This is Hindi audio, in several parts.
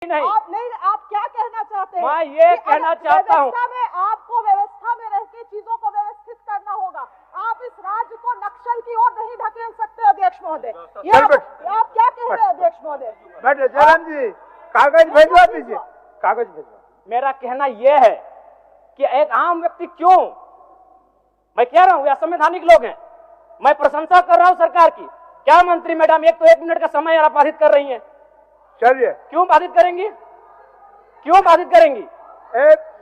नहीं, आप क्या कहना चाहते हैं? मैं ये कहना चाहता हूँ, आपको व्यवस्था में रह के चीजों को व्यवस्थित करना होगा। आप इस राज्य को नक्सल की ओर नहीं ढकेल सकते अध्यक्ष महोदय। आप क्या कह रहे हैं अध्यक्ष महोदय? बैठे जयराम जी, कागज भेजवा दीजिए, कागज भेजवा। मेरा कहना यह है कि एक आम व्यक्ति क्यों, मैं कह रहा हूं यह संवैधानिक लोग हैं, मैं प्रशंसा कर रहा हूं सरकार की। क्या मंत्री मैडम एक तो 1 मिनट का समय आप बाधित कर रही हैं, चलिए क्यों बाधित करेंगी, क्यों बाधित करेंगी?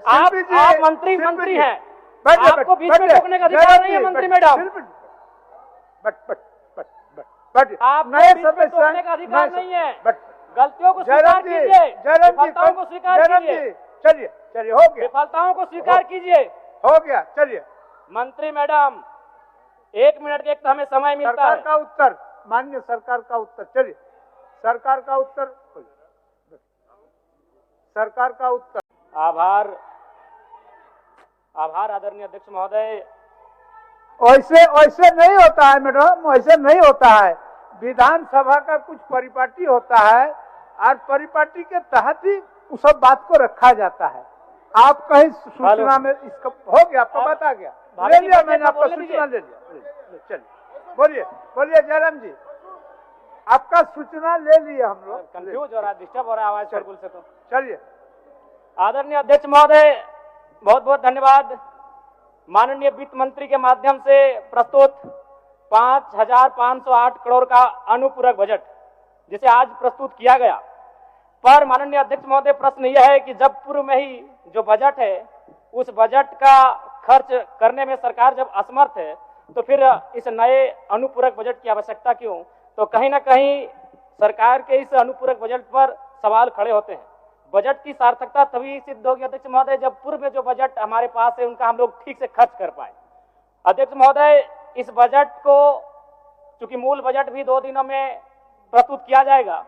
आप मंत्री हैं, आपको बीच में रोकने का अधिकार नहीं है मंत्री मैडम। आप रोकने का अधिकार नहीं है। गलतियों को स्वीकार कीजिए, विफलताओं को स्वीकार कीजिए। चलिए चलिए, हो गया, विफलताओं को स्वीकार कीजिए। हो गया, चलिए। मंत्री मैडम 1 मिनट के एक तो हमें समय मिलता है। सरकार का उत्तर, माननीय सरकार का उत्तर, चलिए सरकार का उत्तर, सरकार का उत्तर। आभार आदरणीय अध्यक्ष महोदय। ऐसे नहीं होता है मैडम, ऐसे नहीं होता है। विधानसभा का कुछ परिपाटी होता है और परिपाटी के तहत ही उस सब बात को रखा जाता है। आप कहीं सूचना में इसका हो गया, आपको बता गया, ले लिया मैंने, आपका सूचना ले लिया। चलिए बोलिए जयराम जी, आपका सूचना ले लिया हम लोग। कंफ्यूज हो रहा है, डिस्टर्ब हो रहा है आवाज शोरगुल से। तो चलिए, आदरणीय अध्यक्ष महोदय बहुत बहुत धन्यवाद। माननीय वित्त मंत्री के माध्यम से प्रस्तुत 5,508 करोड़ का अनुपूरक बजट जिसे आज प्रस्तुत किया गया, पर माननीय अध्यक्ष महोदय प्रश्न यह है कि जब पूर्व में ही जो बजट है उस बजट का खर्च करने में सरकार जब असमर्थ है तो फिर इस नए अनुपूरक बजट की आवश्यकता क्यों? तो कहीं ना कहीं सरकार के इस अनुपूरक बजट पर सवाल खड़े होते हैं। बजट की सार्थकता तभी सिद्ध होगी अध्यक्ष महोदय जब पूर्व में जो बजट हमारे पास है उनका हम लोग ठीक से खर्च कर पाए। अध्यक्ष महोदय, इस बजट को चूंकि मूल बजट भी 2 दिनों में प्रस्तुत किया जाएगा,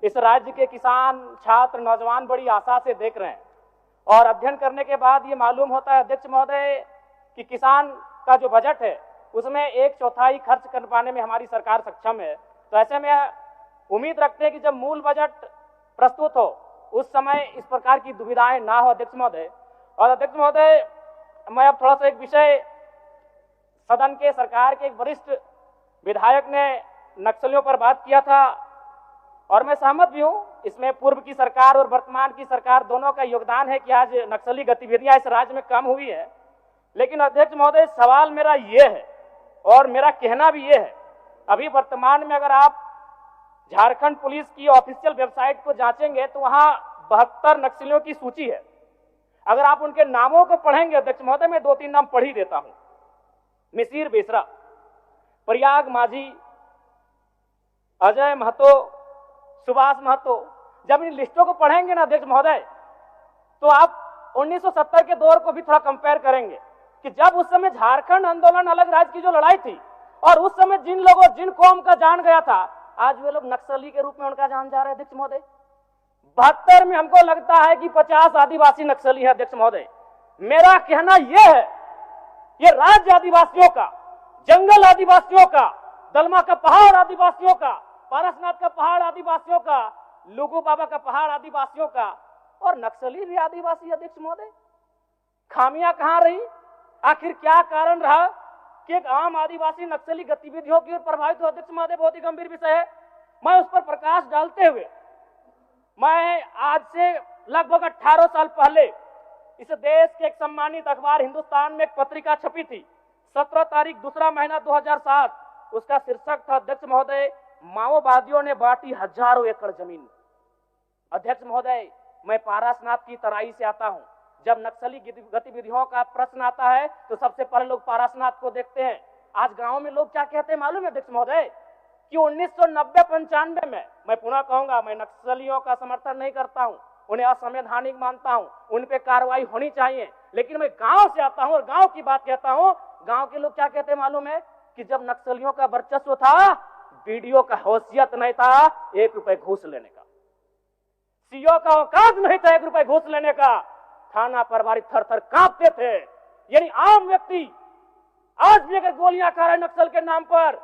इस राज्य के किसान, छात्र, नौजवान बड़ी आशा से देख रहे हैं और अध्ययन करने के बाद ये मालूम होता है अध्यक्ष महोदय कि किसान का जो बजट है उसमें 1/4 खर्च कर पाने में हमारी सरकार सक्षम है। तो ऐसे में उम्मीद रखते हैं कि जब मूल बजट प्रस्तुत हो उस समय इस प्रकार की दुविधाएं ना हो अध्यक्ष महोदय। और अध्यक्ष महोदय, मैं अब थोड़ा सा एक विषय, सदन के सरकार के एक वरिष्ठ विधायक ने नक्सलियों पर बात किया था और मैं सहमत भी हूं, इसमें पूर्व की सरकार और वर्तमान की सरकार दोनों का योगदान है कि आज नक्सली गतिविधियां इस राज्य में कम हुई है। लेकिन अध्यक्ष महोदय, सवाल मेरा ये है और मेरा कहना भी ये है, अभी वर्तमान में अगर आप झारखंड पुलिस की ऑफिशियल वेबसाइट को जांचेंगे तो वहां 72 नक्सलियों की सूची है। अगर आप उनके नामों को पढ़ेंगे अध्यक्ष महोदय, मैं 2-3 नाम पढ़ ही देता हूं। मिसिर बेसरा, प्रयाग माझी, अजय महतो, सुभाष महतो। जब इन लिस्टों को पढ़ेंगे ना अध्यक्ष महोदय तो आप 1970 के दौर को भी थोड़ा कंपेयर करेंगे कि जब उस समय झारखंड आंदोलन अलग राज्य की जो लड़ाई थी और उस समय जिन लोगों, जिन कौम का जान गया था, आज वे लोग नक्सली के रूप में उनका जान जा रहे हैं अध्यक्ष महोदय। 72 में हमको लगता है कि 50 आदिवासी नक्सली है अध्यक्ष महोदय। मेरा कहना यह है, ये राज्य आदिवासियों का, जंगल आदिवासियों का, दलमा का पहाड़ आदिवासियों का, पारसनाथ का पहाड़ आदिवासियों का, लुगू बाबा का पहाड़ आदिवासियों का और नक्सली भी आदिवासी अध्यक्ष महोदय। खामियां कहां रही? आखिर क्या कारण रहा कि एक आम आदिवासी नक्सली गतिविधियों की ओर प्रभावित हो? अध्यक्ष महोदय, बहुत ही गंभीर विषय है। मैं उस पर प्रकाश डालते हुए, मैं आज से लगभग 18 साल पहले इस देश के एक सम्मानित अखबार हिंदुस्तान में एक पत्रिका छपी थी, 17 तारीख 2रा महीना 2007। उसका शीर्षक था अध्यक्ष महोदय, माओवादियों ने बांटी हजारों एकड़ जमीन। अध्यक्ष महोदय, मैं पारसनाथ की तराई से आता हूं। जब नक्सली गतिविधियों का प्रश्न आता है तो सबसे पहले लोग पारसनाथ को देखते हैं। आज गांव में लोग क्या कहते हैं मालूम है अध्यक्ष महोदय कि 1990-95 में, मैं पुनः कहूंगा, मैं नक्सलियों का समर्थन नहीं करता हूं, उन्हें असंवैधानिक मानता हूं, उन पे कार्रवाई होनी चाहिए, लेकिन मैं गांव से आता हूं और गांव की बात कहता हूं। गांव के लोग क्या कहते हैं मालूम है कि जब नक्सलियों का वर्चस्व था, बीडीओ का हैसियत नहीं था 1 रुपए घूस लेने का, सीओ का औकात नहीं था 1 रुपए घूस लेने का, थाना प्रभारी थर-थर कांपते थे। यानी आम व्यक्ति आज भी अगर गोलियां खा रहे नक्सल के नाम पर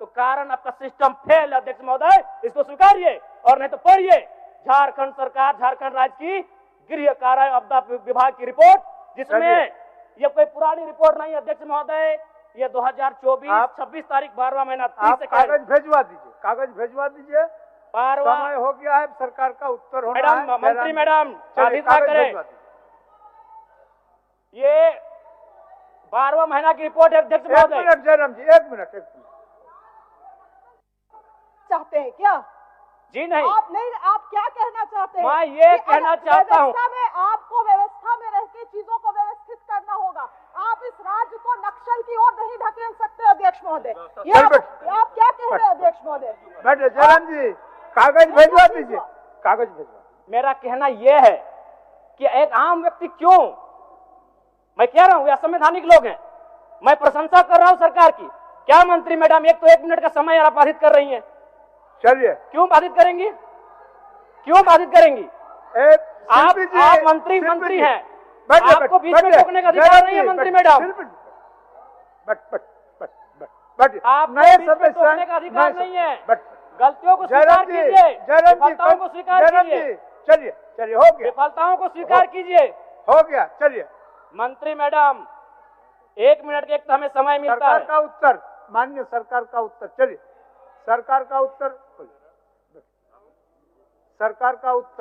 तो कारण आपका सिस्टम फेल। अध्यक्ष महोदय, इसको स्वीकारिए और नहीं तो पढ़िए झारखंड सरकार, झारखंड राज्य की गृह कार्य आपदा विभाग की रिपोर्ट, जिसमें ये कोई पुरानी रिपोर्ट नहीं अध्यक्ष महोदय, ये 2024 26 तारीख 12वां महीना 30 आप कागज भिजवा दीजिए, कागज भिजवा दीजिए। 12वां समय हो गया है, सरकार का उत्तर होना मैडम, है। मंत्री मैडम चलिए, साधित कागज करें। भिजवा दीजिए। ये 12वां महीना की रिपोर्ट है अध्यक्ष एक महोदय। मिनट जयराम जी, एक मिनट। चाहते हैं क्या? जी नहीं, आप नहीं, आप क्या कहना चाहते हैं? मैं ये कि कहना चाहता हूं, व्यवस्था में आपको व्यवस्था में रह के चीजों को व्यवस्थित करना होगा। आप इस राज्य को नक्सल की ओर नहीं ढकेल सकते अध्यक्ष महोदय। ये आप क्या कह रहे हैं अध्यक्ष महोदय? बैठे जयराम जी, कागज भिजवा दीजिए, कागज भिजवा। मेरा कहना यह है कि एक आम व्यक्ति क्यों, मैं कह रहा हूं ये असंवैधानिक लोग हैं, मैं प्रशंसा कर रहा हूं सरकार की। क्या मंत्री मैडम, एक तो 1 मिनट का समय आप बाधित कर रही हैं, चलिए, क्यों बाधित करेंगी, क्यों बाधित करेंगी? आप मंत्री हैं, आपको बीच में रोकने का अधिकार नहीं है मंत्री मैडम। आप बीच में रोकने का अधिकार नहीं है। गलतियों को स्वीकार कीजिए, विफलताओं को स्वीकार कीजिए। चलिए चलिए, हो गया, विफलताओं को स्वीकार कीजिए। हो गया, चलिए। मंत्री मैडम 1 मिनट के एक तो हमें समय मिलता सरकार है। का उत्तर, माननीय सरकार का उत्तर, चलिए सरकार का उत्तर, सरकार का उत्तर।